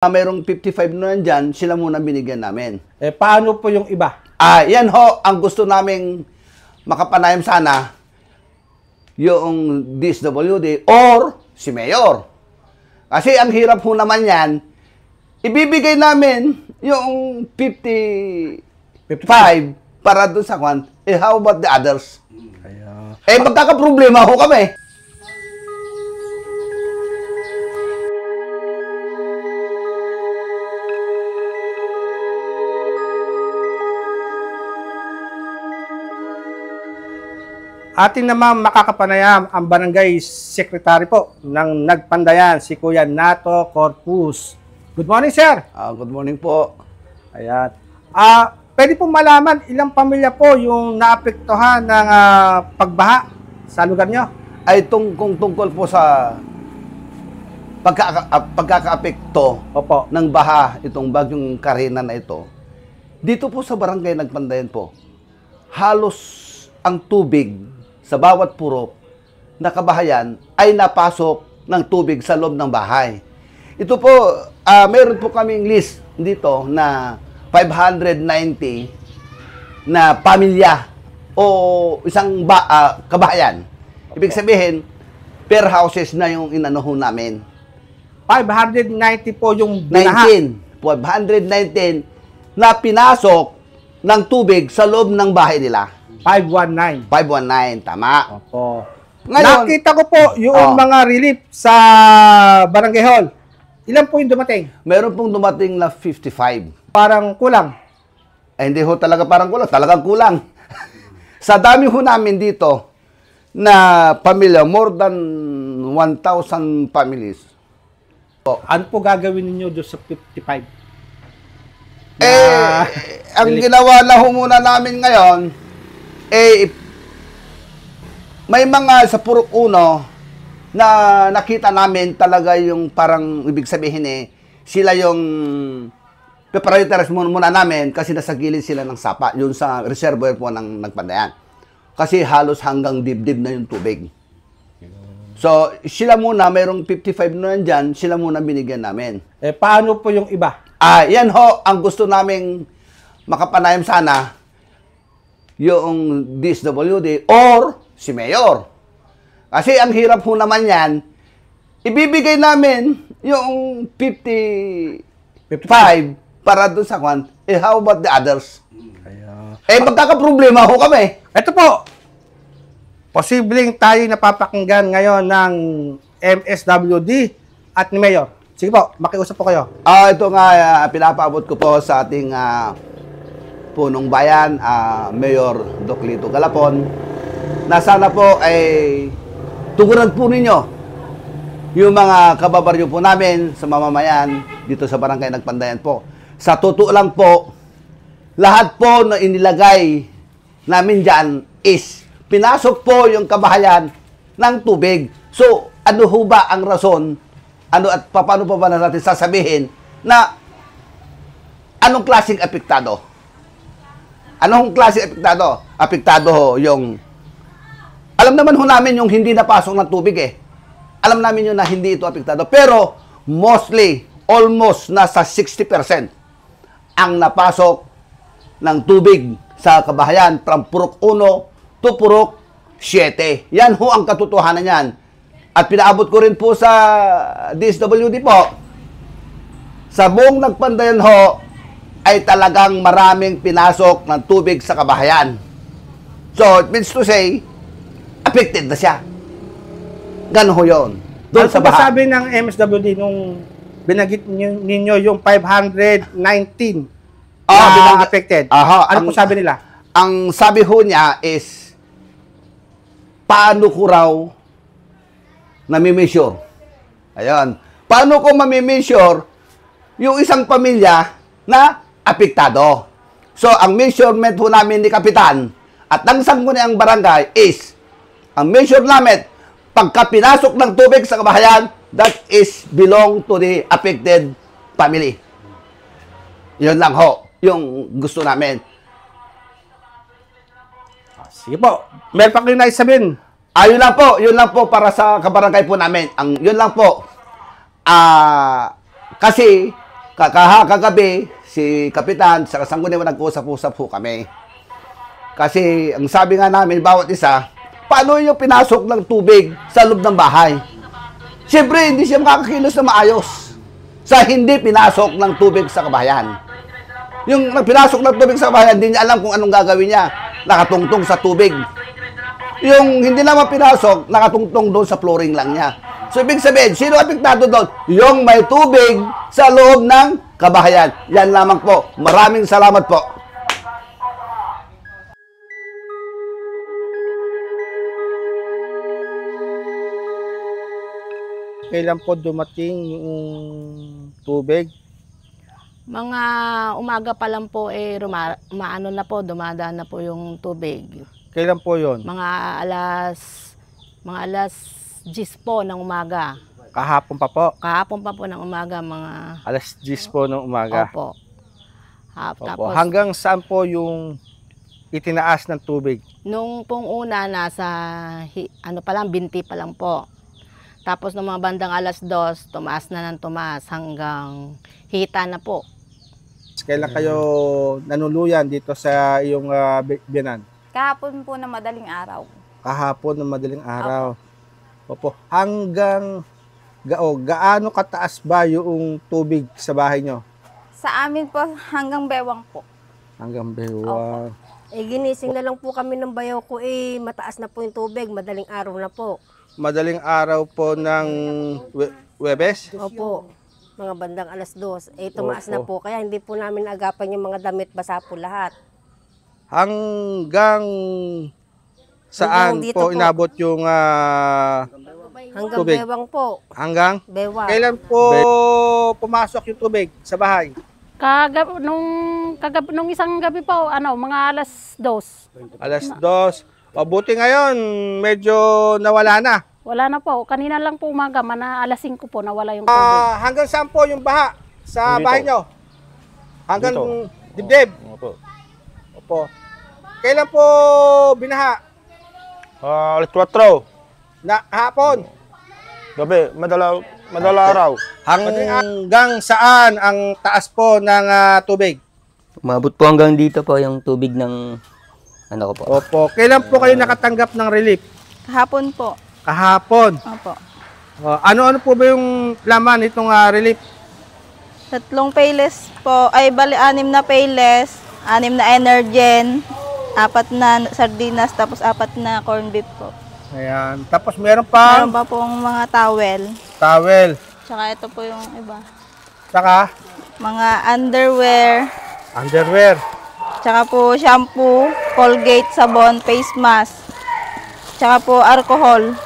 Mayroong 55 na nandyan, sila muna binigyan namin. Paano po yung iba? Yan ho, ang gusto naming makapanayam sana, yung DSWD or si Mayor. Kasi ang hirap ho naman yan, ibibigay namin yung 55 para doon sa kwan, how about the others? Magkakaproblema ho kami. Ating naman makakapanayam ang barangay secretary po ng Nagpandayan, si Kuya Nato Corpus. Good morning, sir. Good morning po. Ayan. Pwede po malaman ilang pamilya po yung naapektuhan ng pagbaha sa lugar nyo? Ay kung tungkol po sa pagkakaapekto ng baha, itong bagyong Carina na ito, dito po sa barangay Nagpandayan po, halos ang tubig sa bawat purok na kabahayan ay napasok ng tubig sa loob ng bahay. Ito po, mayroon po kaming list dito na 590 na pamilya o isang kabahayan. Ibig sabihin, per houses na yung inanuho namin. 590 po yung binaha. 519 na pinasok ng tubig sa loob ng bahay nila. 519. 519, tama. Opo. Ngayon, nakita ko po yung mga relief sa barangay hall. Ilan po yung dumating? Meron pong dumating na 55. Parang kulang. Hindi ho talaga parang kulang. Talagang kulang. Sa dami ho namin dito na pamilya, more than 1,000 families. Ano po gagawin ninyo doon sa 55? Ang ginawa na ho muna namin ngayon, may mga sa Purok 1 na nakita namin talaga yung parang ibig sabihin sila yung prioritize muna namin kasi nasa gilid sila ng sapa, yun sa reservoir po ng Nagpandayan. Kasi halos hanggang dibdib na yung tubig. So, sila muna, mayroong 55 na nandyan, sila muna binigyan namin. Paano po yung iba? Yan ho, ang gusto naming makapanayam sana, yung DSWD or si Mayor. Kasi ang hirap ho naman yan, ibibigay namin yung 55 para doon sa kwan, how about the others? Magkakaproblema ho kami. Ito po, posibleng tayo napapakinggan ngayon ng MSWD at ni Mayor. Sige po, makiusap po kayo. Ito nga, pinapaabot ko po sa ating punong bayan, Mayor Doclito Galapon, na sana po ay tugunan po ninyo yung mga kababaryo po namin sa mamamayan dito sa barangay Nagpandayan po. Sa totoo lang po, lahat po na inilagay namin dyan is pinasok po yung kabahayan ng tubig. So, ano ho ba ang rason? Ano at paano pa ba natin sasabihin na anong klaseng apektado? Anong klase apektado? Apektado ho yung... Alam naman ho namin yung hindi napasok ng tubig Alam namin yun na hindi ito apektado. Pero, mostly, almost nasa 60% ang napasok ng tubig sa kabahayan from Purok 1 to Purok 7. Yan ho ang katotohanan yan. At pinaabot ko rin po sa DSWD po. Sa buong Nagpandayan ho, ay talagang maraming pinasok ng tubig sa kabahayan. So, it means to say, affected na siya. Ganun ho yun. Doon sa baha. Sabi ng MSWD nung binagit ninyo yung 519 na affected. Ano po sabi nila? Ang sabi ho niya is, paano ko raw nami-measure? Ayan. Paano ko mami-measure yung isang pamilya na apektado? So, ang measurement ho namin ni Kapitan at ng sangguniang barangay is, ang measure namin, pagka pinasok ng tubig sa kabahayan, that is belong to the affected family. Yun lang ho, yung gusto namin. Sige po, meron pa kayo naisabihin. Yun lang po para sa kabarangay po namin. Yun lang po. Kasi kagabi, si Kapitan sa Sangguniang nag-usap-usap po kami. Kasi ang sabi nga namin, bawat isa, paano yung pinasok ng tubig sa loob ng bahay? Siyempre, hindi siya makakakilos na maayos sa hindi pinasok ng tubig sa kabahayan. Yung pinasok ng tubig sa kabahayan, hindi niya alam kung anong gagawin niya. Nakatungtong sa tubig. Yung hindi naman pinasok, nakatungtong doon sa flooring lang niya. So, ibig sabihin, sino apektado doon? Yung may tubig sa loob ng kabahayan. Yan lamang po. Maraming salamat po. Kailan po dumating yung tubig? Mga umaga pa lang po umaano na po, dumadaan na po yung tubig. Kailan po yon? Mga alas 10 po ng umaga. Kahapon pa po. Kahapon pa po ng umaga, mga Alas 10 po ng umaga. opo. Opo. Tapos Hanggang saan po yung itinaas ng tubig? nung pong una nasa ano pa lang, binti pa lang po. Tapos nung mga bandang alas 2, tumaas na ng tumaas hanggang hita na po. Kailan kayo nanuluyan dito sa iyong biyanan? Kahapon po na madaling araw. Kahapon ng madaling araw. Opo. Hanggang gaano kataas ba yung tubig sa bahay nyo? Sa amin po hanggang bewang po. Hanggang bewang. Ginising na lang po kami ng bayaw ko mataas na po yung tubig, madaling araw na po. Madaling araw po ng Webes? Opo, mga bandang alas 2. Tumaas Opo. na po, kaya hindi po namin agapan yung mga damit, basa po lahat. Hanggang saan Hanggang dito po po. inabot yung Hanggang Tubig. bewang po, hanggang? bewang. Kailan po pumasok yung tubig sa bahay? Nung isang gabi po, mga alas 2. Alas 2. Mabuti ngayon, medyo nawala na. Wala na po. Kanina lang po umaga, alas 5 po, nawala yung tubig. Hanggang saan po yung baha sa bahay nyo? Hanggang dibdib? Opo. Opo. Kailan po binaha? Alas 4. Na hapon? Gabi, madala araw. Hanggang saan ang taas po ng tubig? Umabot po hanggang dito po yung tubig ng ano ko po. Opo. Kailan po kayo nakatanggap ng relief? Kahapon po. Kahapon. Opo. Ano-ano po ba yung laman itong relief? 3 payless po, ay bali 6 na payless, 6 na Energen, 4 na sardinas, tapos 4 na corn beef po. Ayan. Tapos meron pa Meron pa pong mga towel. towel. Tsaka ito po yung iba. Saka Mga underwear, underwear. tsaka po shampoo, Colgate, sabon, face mask, tsaka po alcohol.